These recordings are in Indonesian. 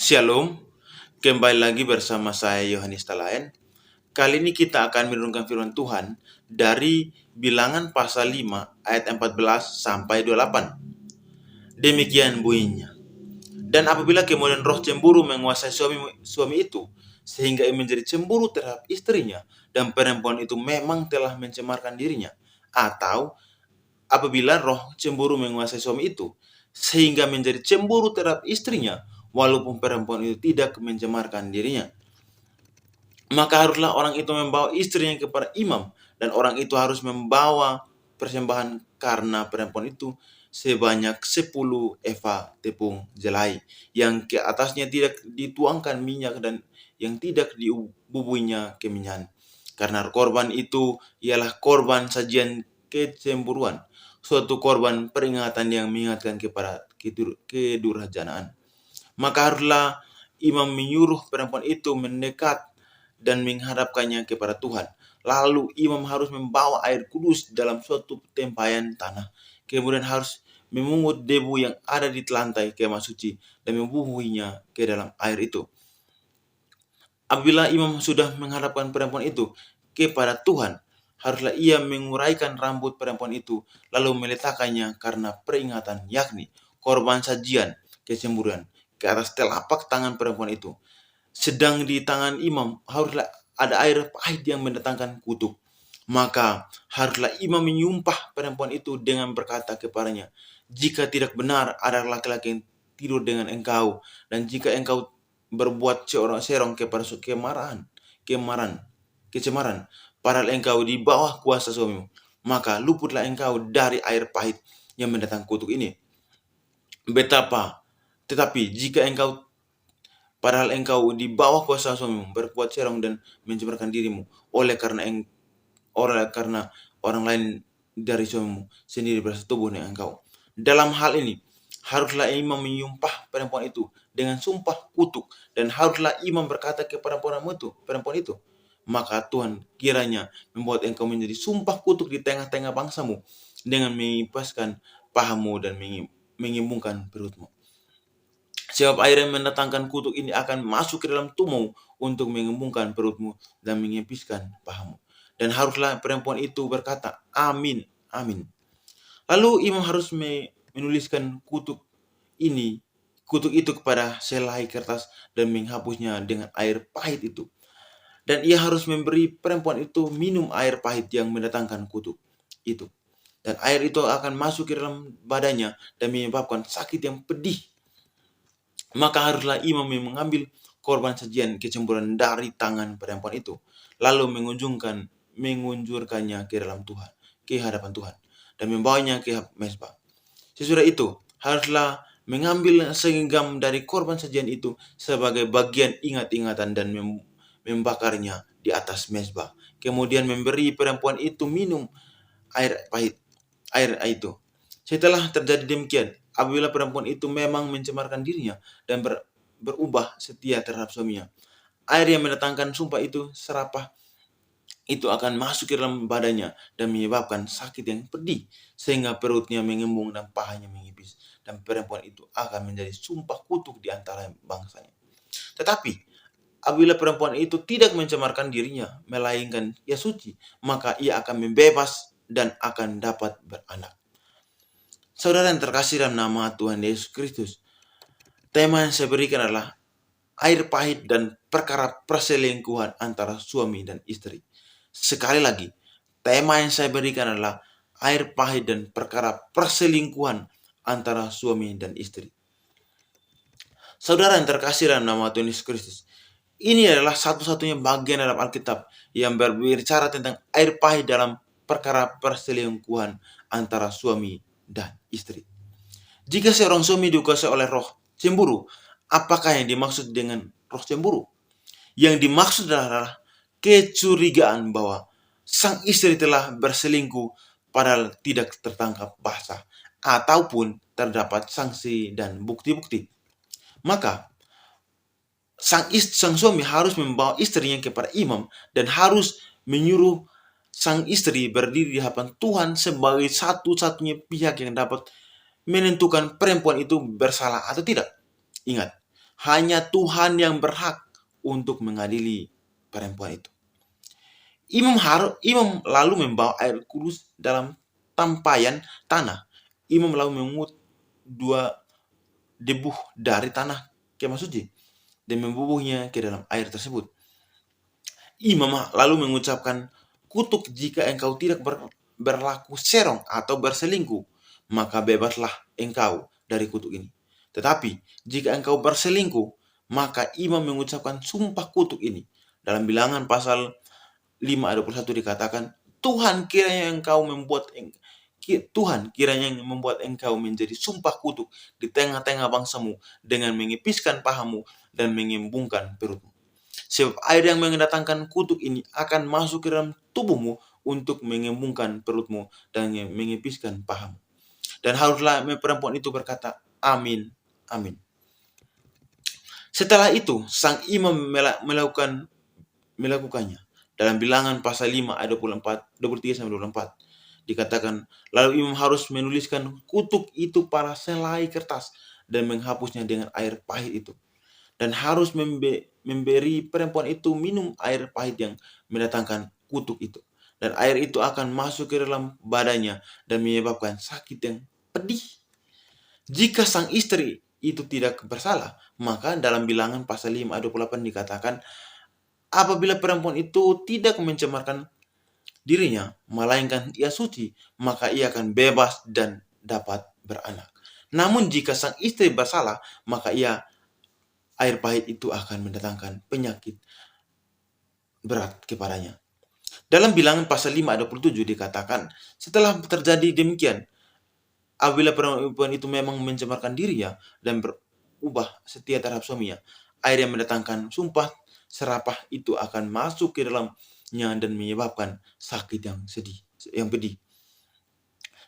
Shalom, kembali lagi bersama saya Yohanes Talaen. Kali ini kita akan merenungkan firman Tuhan dari Bilangan pasal 5 ayat 14 sampai 28. Demikian bunyinya. Dan apabila kemudian roh cemburu menguasai suami itu, sehingga ia menjadi cemburu terhadap istrinya, dan perempuan itu memang telah mencemarkan dirinya, atau apabila roh cemburu menguasai suami itu, sehingga menjadi cemburu terhadap istrinya, walaupun perempuan itu tidak mencemarkan dirinya, maka haruslah orang itu membawa istrinya kepada imam, dan orang itu harus membawa persembahan karena perempuan itu sebanyak 10 eva tepung jelai, yang ke atasnya tidak dituangkan minyak dan yang tidak dibubuinya kemenyan. Karena korban itu ialah korban sajian kecemburuan, suatu korban peringatan yang mengingatkan kepada kedurjanaan. Maka haruslah imam menyuruh perempuan itu mendekat dan menghadapkannya kepada Tuhan. Lalu imam harus membawa air kudus dalam suatu tempayan tanah. Kemudian harus memungut debu yang ada di lantai kemah suci dan membubuhinya ke dalam air itu. Apabila imam sudah menghadapkan perempuan itu kepada Tuhan, haruslah ia menguraikan rambut perempuan itu lalu meletakkannya karena peringatan, yakni korban sajian kecemburuan, ke atas telapak tangan perempuan itu. Sedang di tangan imam haruslah ada air pahit yang mendatangkan kutuk. Maka haruslah imam menyumpah perempuan itu dengan berkata kepadanya, jika tidak benar ada laki-laki yang tidur dengan engkau, dan jika engkau berbuat serong kepada kecemaran, padahal engkau di bawah kuasa suamimu, maka luputlah engkau dari air pahit yang mendatangkan kutuk ini. Tetapi jika engkau padahal engkau di bawah kuasa suamimu berbuat serong dan mencemarkan dirimu oleh karena orang lain dari suamimu sendiri bersetubuh dengan engkau. Dalam hal ini haruslah imam menyumpah perempuan itu dengan sumpah kutuk, dan haruslah imam berkata kepada perempuan itu, maka Tuhan kiranya membuat engkau menjadi sumpah kutuk di tengah-tengah bangsamu dengan mengipaskan pahamu dan mengimbungkan perutmu. Sebab air yang mendatangkan kutuk ini akan masuk ke dalam tubuhmu untuk mengembungkan perutmu dan mengepiskan pahamu. Dan haruslah perempuan itu berkata, amin, amin. Lalu imam harus menuliskan kutuk itu kepada selai kertas dan menghapusnya dengan air pahit itu. Dan ia harus memberi perempuan itu minum air pahit yang mendatangkan kutuk itu. Dan air itu akan masuk ke dalam badannya dan menyebabkan sakit yang pedih. Maka haruslah imam mengambil korban sajian kecemburuan dari tangan perempuan itu, lalu mengunjurkannya ke dalam Tuhan, ke hadapan Tuhan, dan membawanya ke mezbah. Sesudah itu haruslah mengambil segenggam dari korban sajian itu sebagai bagian ingat-ingatan dan membakarnya di atas mezbah. Kemudian memberi perempuan itu minum air itu. Setelah terjadi demikian, apabila perempuan itu memang mencemarkan dirinya dan berubah setia terhadap suaminya, air yang mendatangkan sumpah itu serapah itu akan masuk ke dalam badannya dan menyebabkan sakit yang pedih, sehingga perutnya mengembung dan pahanya mengipis, dan perempuan itu akan menjadi sumpah kutuk di antara bangsanya. Tetapi apabila perempuan itu tidak mencemarkan dirinya, melainkan ia suci, maka ia akan membebas dan akan dapat beranak. Saudara yang terkasih dalam nama Tuhan Yesus Kristus, tema yang saya berikan adalah air pahit dan perkara perselingkuhan antara suami dan istri. Sekali lagi, tema yang saya berikan adalah air pahit dan perkara perselingkuhan antara suami dan istri. Saudara yang terkasih dalam nama Tuhan Yesus Kristus, ini adalah satu-satunya bagian dalam Alkitab yang berbicara tentang air pahit dalam perkara perselingkuhan antara suami dan istri. Jika seorang suami dikuasai oleh roh cemburu, apakah yang dimaksud dengan roh cemburu? Yang dimaksud adalah kecurigaan bahwa sang istri telah berselingkuh padahal tidak tertangkap basah ataupun terdapat sanksi dan bukti-bukti. Maka sang suami harus membawa istrinya kepada imam dan harus menyuruh sang istri berdiri di hadapan Tuhan sebagai satu-satunya pihak yang dapat menentukan perempuan itu bersalah atau tidak. Ingat, Hanya Tuhan yang berhak untuk mengadili perempuan itu. Imam lalu membawa air kudus dalam tampayan tanah. Imam lalu memungut 2 debu dari tanah kemah suci dan membubuhnya ke dalam air tersebut. Imam lalu mengucapkan, kutuk jika engkau tidak berlaku serong atau berselingkuh, maka bebaslah engkau dari kutuk ini. Tetapi jika engkau berselingkuh, maka imam mengucapkan sumpah kutuk ini. Dalam Bilangan pasal 5 ayat 21 dikatakan, Tuhan kiranya membuat engkau menjadi sumpah kutuk di tengah-tengah bangsamu dengan mengipiskan pahamu dan mengembungkan perutmu. Sebab air yang mendatangkan kutuk ini akan masuk ke dalam tubuhmu untuk mengembungkan perutmu dan mengipiskan pahamu. Dan haruslah perempuan itu berkata, amin, amin. Setelah itu, sang imam melakukannya. Dalam Bilangan pasal 5 ayat 23-24 dikatakan, lalu imam harus menuliskan kutuk itu pada selai kertas dan menghapusnya dengan air pahit itu. Dan harus memberi perempuan itu minum air pahit yang mendatangkan kutuk itu. Dan air itu akan masuk ke dalam badannya dan menyebabkan sakit yang pedih. Jika sang istri itu tidak bersalah, maka dalam Bilangan pasal 5 ayat 28 dikatakan, apabila perempuan itu tidak mencemarkan dirinya, melainkan ia suci, maka ia akan bebas dan dapat beranak. Namun jika sang istri bersalah, maka air pahit itu akan mendatangkan penyakit berat kepadanya. Dalam Bilangan pasal 5 ayat 27 dikatakan, setelah terjadi demikian, apabila perempuan itu memang mencemarkan dirinya dan berubah setia terhadap suaminya, air yang mendatangkan sumpah serapah itu akan masuk ke dalamnya dan menyebabkan sakit yang pedih.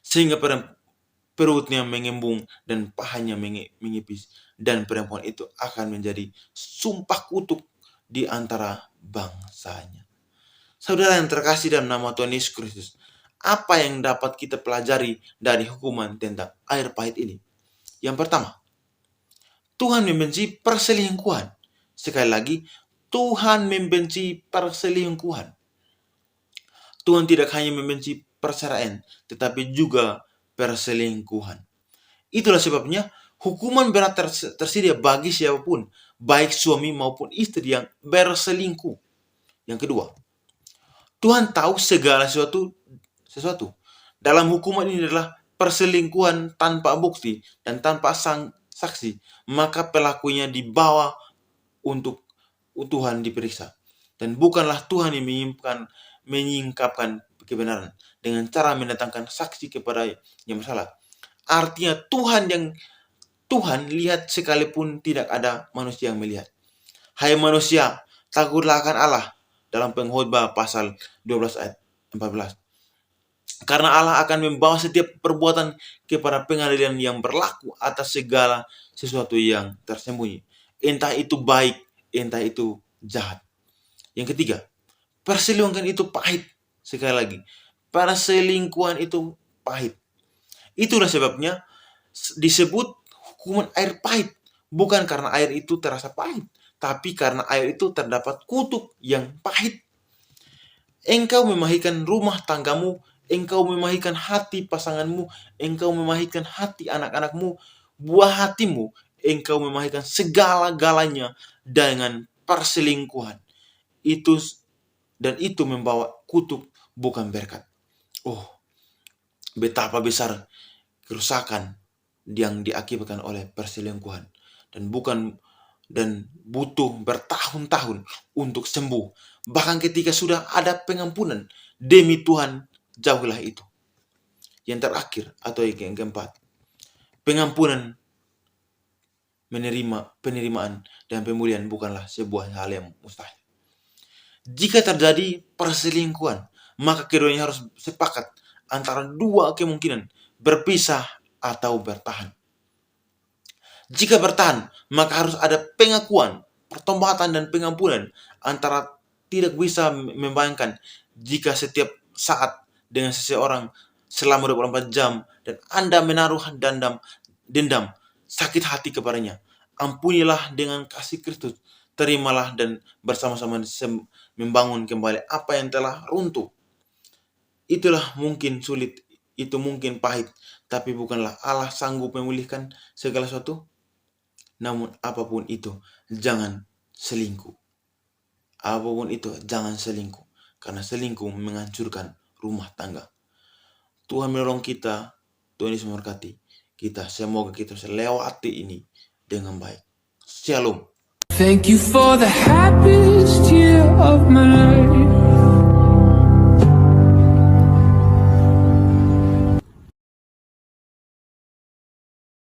Sehingga perutnya mengembung dan pahanya mengipis, dan perempuan itu akan menjadi sumpah kutuk di antara bangsanya. Saudara yang terkasih dalam nama Tuhan Yesus Kristus, apa yang dapat kita pelajari dari hukuman tentang air pahit ini? Yang pertama, Tuhan membenci perselingkuhan. Sekali lagi, Tuhan membenci perselingkuhan. Tuhan tidak hanya membenci perceraian, tetapi juga perselingkuhan. Itulah sebabnya hukuman berat tersedia bagi siapapun, baik suami maupun istri yang berselingkuh. Yang kedua, Tuhan tahu segala sesuatu. Dalam hukuman ini adalah perselingkuhan tanpa bukti dan tanpa saksi, maka pelakunya dibawa untuk Tuhan diperiksa. Dan bukanlah Tuhan yang menyingkapkan kebenaran dengan cara mendatangkan saksi kepada yang bersalah. Artinya Tuhan lihat sekalipun tidak ada manusia yang melihat. Hai manusia, takutlah akan Allah. Dalam Pengkhotbah pasal 12 ayat 14. Karena Allah akan membawa setiap perbuatan kepada pengadilan yang berlaku atas segala sesuatu yang tersembunyi. Entah itu baik, entah itu jahat. Yang ketiga, perselingkuhan itu pahit. Sekali lagi, perselingkuhan itu pahit. Itulah sebabnya disebut hukuman air pahit. Bukan karena air itu terasa pahit, tapi karena air itu terdapat kutuk yang pahit. Engkau memahitkan rumah tanggamu, engkau memahitkan hati pasanganmu, engkau memahitkan hati anak-anakmu, buah hatimu, engkau memahitkan segala-galanya dengan perselingkuhan. Itu membawa kutuk, bukan berkat. Oh, betapa besar kerusakan yang diakibatkan oleh perselingkuhan, dan butuh bertahun-tahun untuk sembuh. Bahkan ketika sudah ada pengampunan, demi Tuhan jauhilah itu. Yang terakhir atau yang keempat, pengampunan, penerimaan dan pemulihan bukanlah sebuah hal yang mustahil. Jika terjadi perselingkuhan, maka keduanya harus sepakat antara dua kemungkinan, berpisah atau bertahan. Jika bertahan, maka harus ada pengakuan, pertobatan dan pengampunan. Antara tidak bisa membayangkan jika setiap saat dengan seseorang selama 24 jam dan Anda menaruh dendam, sakit hati kepadanya. ampunilah dengan kasih Kristus. Terimalah dan bersama-sama membangun kembali apa yang telah runtuh. Itulah mungkin sulit, itu mungkin pahit, tapi bukanlah Allah sanggup memulihkan segala sesuatu. Namun apapun itu, jangan selingkuh. Apapun itu, jangan selingkuh. Karena selingkuh menghancurkan rumah tangga. Tuhan menolong kita, Tuhan Yesus memberkati kita. Semoga kita bisa lewati ini dengan baik. Shalom. Thank you for the happiest year of my life.